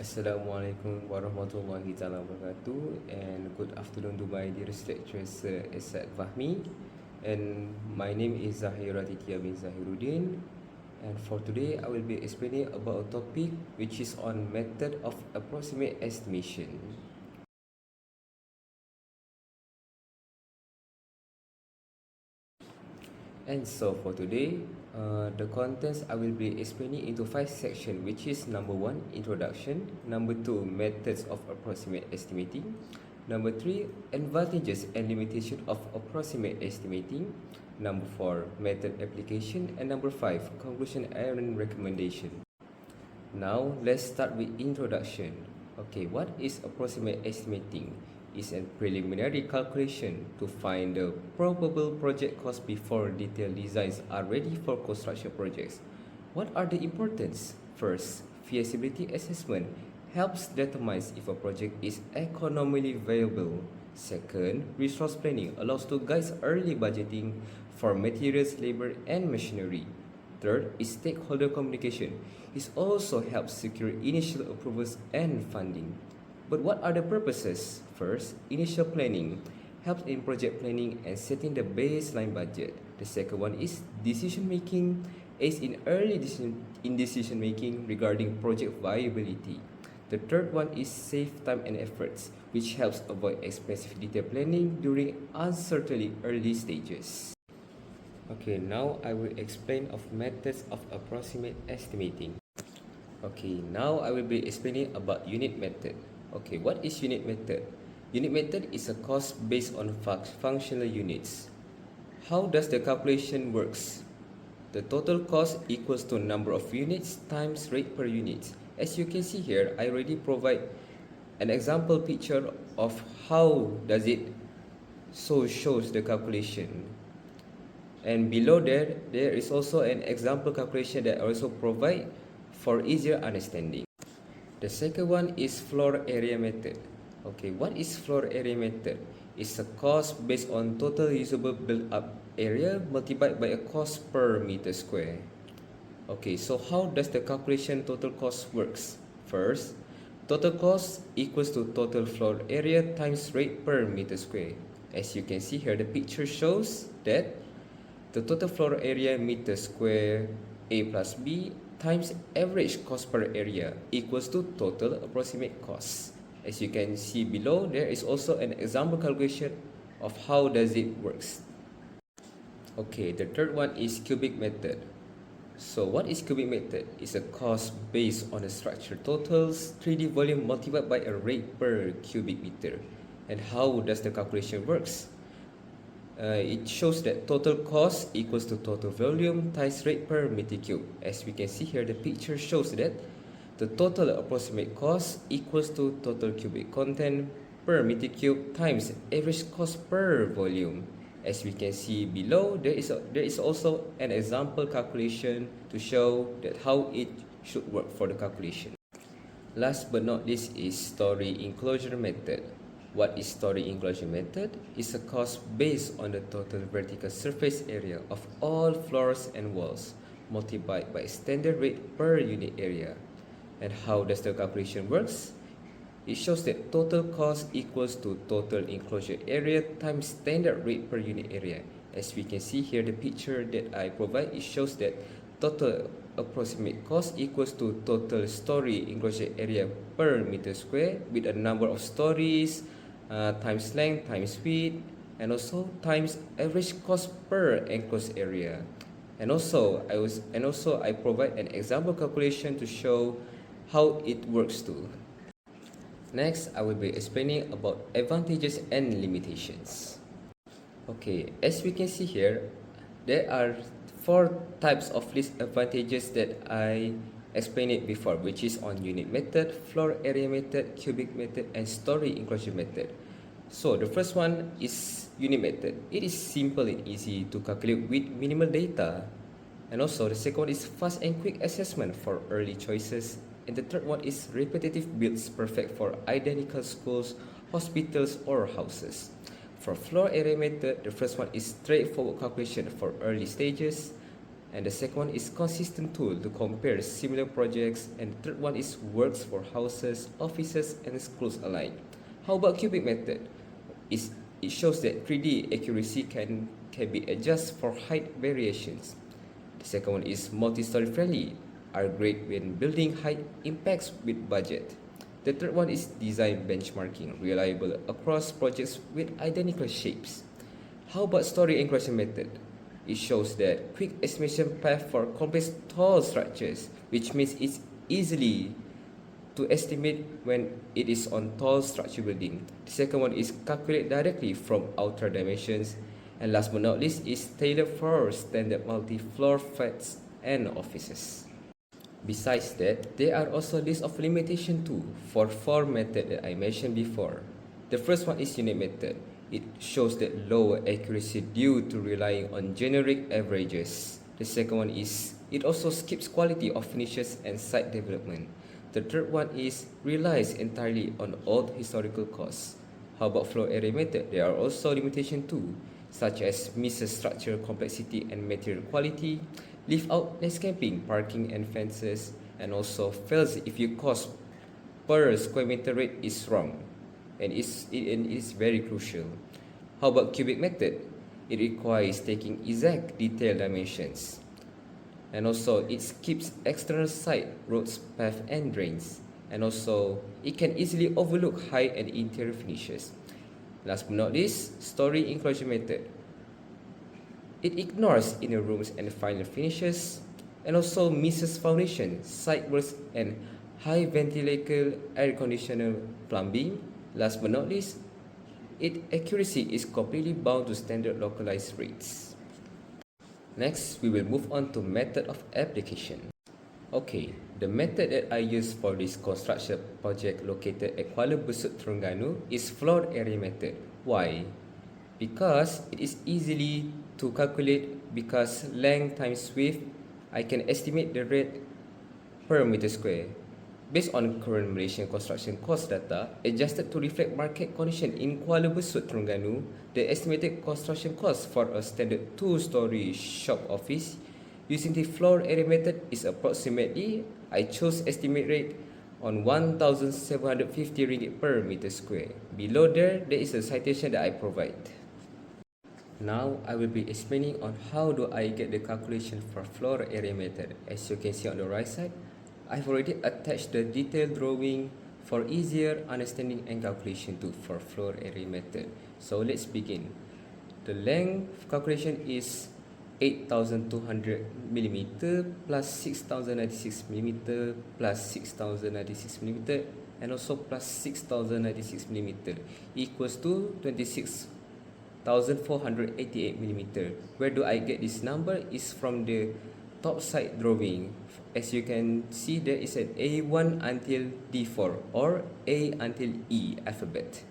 Assalamualaikum warahmatullahi taala wabarakatuh, and good afternoon to my dearest lecturer Sir Esad Fahmi, and my name is Zahira Titia bin Zahiruddin, and for today I will be explaining about a topic which is on method of approximate estimation. And so for today, the contents I will be explaining into 5 sections, which is number 1, introduction, number 2, methods of approximate estimating, number 3, advantages and limitation of approximate estimating, number 4, method application, and number 5, conclusion and recommendation. Now let's start with introduction. Okay, what is approximate estimating? Is a preliminary calculation to find the probable project cost before detailed designs are ready for construction projects. What are the importance? First, feasibility assessment helps determine if a project is economically viable. Second, resource planning allows to guide early budgeting for materials, labor, and machinery. Third is stakeholder communication. It also helps secure initial approvals and funding. But what are the purposes? First, initial planning helps in project planning and setting the baseline budget. The second one is decision making, aids in early decision making regarding project viability. The third one is save time and efforts, which helps avoid expensive detail planning during uncertainly early stages. Okay, now I will explain of methods of approximate estimating. Okay, now I will be explaining about unit method. Okay, what is unit method? Unit method is a cost based on functional units. How does the calculation works? The total cost equals to number of units times rate per unit. As you can see here, I already provide an example picture of how does it shows the calculation. And below there is also an example calculation that I also provide for easier understanding. The second one is floor area method. Okay, what is floor area method? It's a cost based on total usable built-up area multiplied by a cost per meter square. Okay, so how does the calculation total cost works? First, total cost equals to total floor area times rate per meter square. As you can see here, the picture shows that the total floor area meter square A plus B times average cost per area equals to total approximate cost. As you can see below, there is also an example calculation of how does it works. Okay, the third one is cubic method. So what is cubic method? It's a cost based on the structure totals, 3D volume multiplied by a rate per cubic meter. And how does the calculation works? It shows that total cost equals to total volume times rate per meter cube. As we can see here, the picture shows that the total approximate cost equals to total cubic content per meter cube times average cost per volume. As we can see below, there is also an example calculation to show that how it should work for the calculation. Last but not least is story enclosure method. What is story enclosure method? It's a cost based on the total vertical surface area of all floors and walls multiplied by standard rate per unit area. And how does the calculation works? It shows that total cost equals to total enclosure area times standard rate per unit area. As we can see here, the picture that I provide, it shows that total approximate cost equals to total story enclosure area per meter square with a number of stories, times length times width, and also times average cost per enclosed area. And also I provide an example calculation to show how it works too. Next, I will be explaining about advantages and limitations. Okay, as we can see here, there are 4 types of list advantages that I explained it before, which is on unit method, floor area method, cubic method, and story enclosure method. So the first one is unit method. It is simple and easy to calculate with minimal data. And also the second one is fast and quick assessment for early choices. And the third one is repetitive builds, perfect for identical schools, hospitals, or houses. For floor area method, the first one is straightforward calculation for early stages. And the second one is consistent tool to compare similar projects. And the third one is works for houses, offices, and schools alike. How about cubic method? It shows that 3D accuracy can be adjusted for height variations. The second one is multi-story friendly, are great when building height impacts with budget. The third one is design benchmarking, reliable across projects with identical shapes. How about story enclosure method? It shows that quick estimation path for complex tall structures, which means it's easily to estimate when it is on tall structure building. The second one is calculate directly from outer dimensions. And last but not least is tailored for standard multi-floor flats and offices. Besides that, there are also lists of limitation too for four methods that I mentioned before. The first one is unit method. It shows that lower accuracy due to relying on generic averages. The second one is it also skips quality of finishes and site development. The third one is relies entirely on old historical costs. How about floor area method? There are also limitations too, such as misses structural complexity and material quality, leave out landscaping, parking and fences, and also fails if your cost per square meter rate is wrong, and it's very crucial. How about cubic method? It requires taking exact detailed dimensions, and also it skips external site, roads, path and drains, and also it can easily overlook height and interior finishes. Last but not least, story enclosure method. It ignores inner rooms and final finishes, and also misses foundation, site works, and high ventilator, air conditioner, plumbing. Last but not least, its accuracy is completely bound to standard localized rates. Next, we will move on to method of application. Okay, the method that I use for this construction project located at Kuala Besut, Terengganu is floor area method. Why? Because it is easily to calculate, because length times width, I can estimate the rate per meter square. Based on current Malaysian construction cost data, adjusted to reflect market condition in Kuala Besut, Terengganu, the estimated construction cost for a standard 2-story shop office using the floor area method is approximately, I chose estimate rate on 1,750 ringgit per meter square. Below there is a citation that I provide. Now I will be explaining on how do I get the calculation for floor area method. As you can see on the right side, I've already attached the detailed drawing for easier understanding and calculation too for floor area method. So let's begin. The length calculation is 8,200 mm plus 6,096 mm plus 6,096 mm and also plus 6,096 mm equals to 26,488 mm. Where do I get this number? Is from the top side drawing. As you can see, there is an A1 until D4 or A until E alphabet.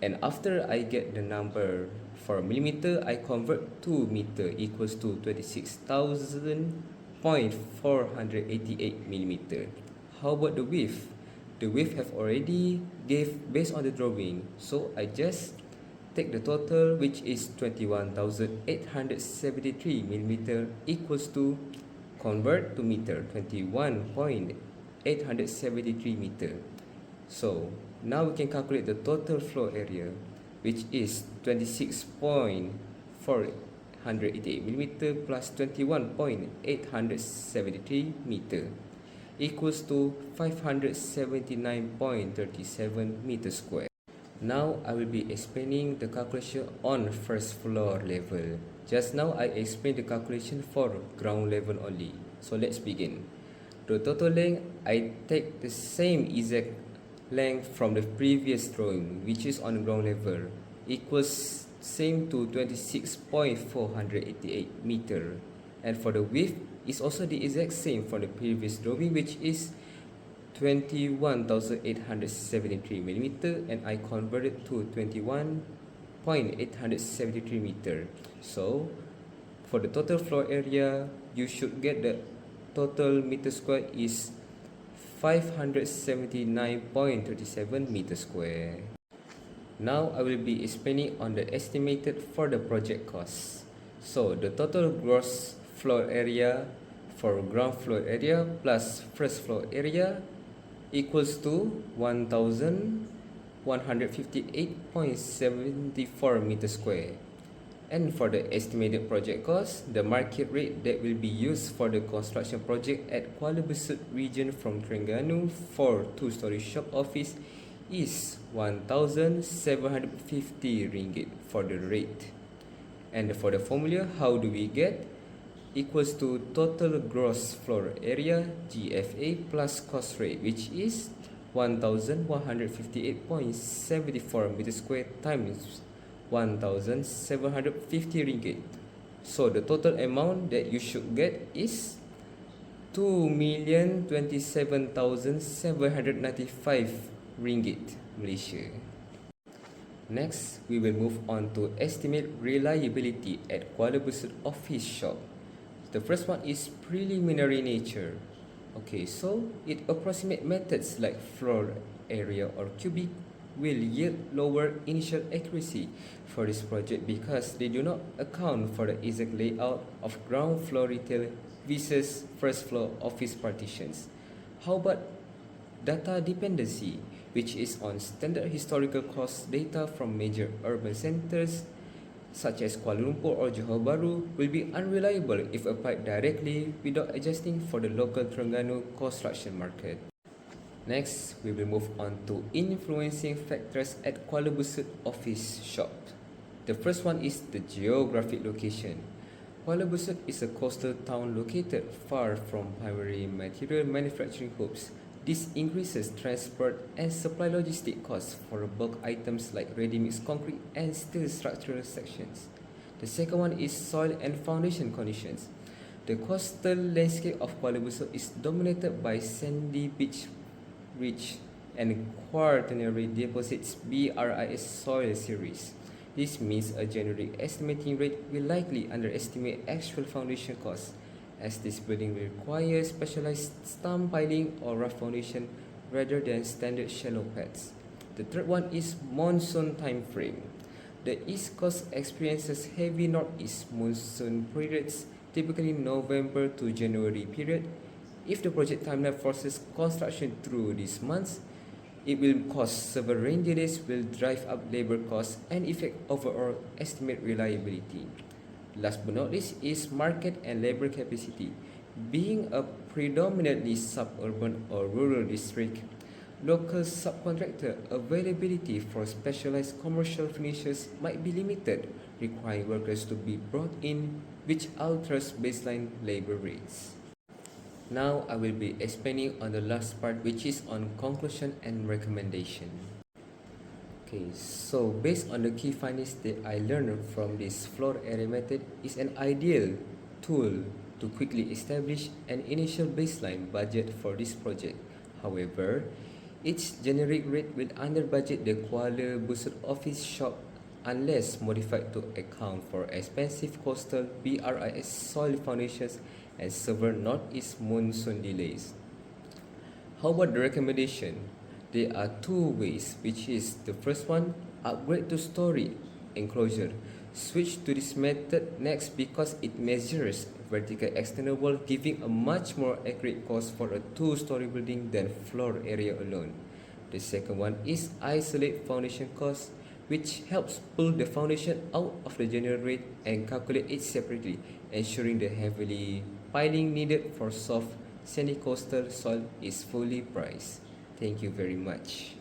And after I get the number for millimeter, I convert to meter equals to 26,488 millimeter. How about the width? The width have already gave based on the drawing, so I just take the total, which is 21,873 millimeter equals to convert to meter, 21.873 meter. So now we can calculate the total floor area, which is 26.488 millimeter plus 21.873 meter equals to 579.37 meter square. Now I will be explaining the calculation on first floor level. Just now I explained the calculation for ground level only. So let's begin. The total length, I take the same exact length from the previous drawing, which is on ground level, equals same to 26.488 meter. And for the width is also the exact same from the previous drawing, which is 21,873 millimeter, and I converted to 21.873 meter. So for the total floor area, you should get the total meter square is 579.37 meter square. Now I will be explaining on the estimated for the project cost. So the total gross floor area for ground floor area plus first floor area equals to 1158.74 meters square. And for the estimated project cost, the market rate that will be used for the construction project at Kuala Besut region from Terengganu for two-story shop office is RM1,750 for the rate. And for the formula, how do we get? Equals to total gross floor area GFA plus cost rate, which is 1158.74 meters square times 1,750 ringgit. So the total amount that you should get is 2,027,795 ringgit Malaysia. Next, we will move on to estimate reliability at Kuala Besut office shop. The first one is preliminary nature. Okay, so it approximate methods like floor area or cubic will yield lower initial accuracy for this project because they do not account for the exact layout of ground floor retail versus first floor office partitions. How about data dependency, which is on standard historical cost data from major urban centers such as Kuala Lumpur or Johor Bahru will be unreliable if applied directly without adjusting for the local Terengganu construction market. Next, we will move on to influencing factors at Kuala Besut office shop. The first one is the geographic location. Kuala Besut is a coastal town located far from primary material manufacturing hubs. This increases transport and supply logistic costs for bulk items like ready-mix concrete and steel structural sections. The second one is soil and foundation conditions. The coastal landscape of Kuala Besut is dominated by sandy beach rich and quaternary deposits BRIS soil series. This means a generic estimating rate will likely underestimate actual foundation costs, as this building will require specialized stump piling or rough foundation rather than standard shallow pads. The third one is monsoon time frame. The East Coast experiences heavy northeast monsoon periods, typically November to January period. If the project timeline forces construction through these months, it will cause several rain delays, will drive up labor costs and affect overall estimate reliability. Last but not least is market and labor capacity. Being a predominantly suburban or rural district, local subcontractor availability for specialized commercial finishers might be limited, requiring workers to be brought in, which alters baseline labor rates. Now I will be expanding on the last part, which is on conclusion and recommendation. Okay, so based on the key findings that I learned from this floor area method, is an ideal tool to quickly establish an initial baseline budget for this project. However, its generic rate will under budget the Kuala Besut office shop unless modified to account for expensive coastal BRIS soil foundations and severe northeast monsoon delays. How about the recommendation? There are two ways, which is the first one, upgrade to story enclosure. Switch to this method next because it measures vertical external wall, giving a much more accurate cost for a two-story building than floor area alone. The second one is isolate foundation cost, which helps pull the foundation out of the general rate and calculate it separately, ensuring the heavily piling needed for soft sandy coastal soil is fully priced. Thank you very much.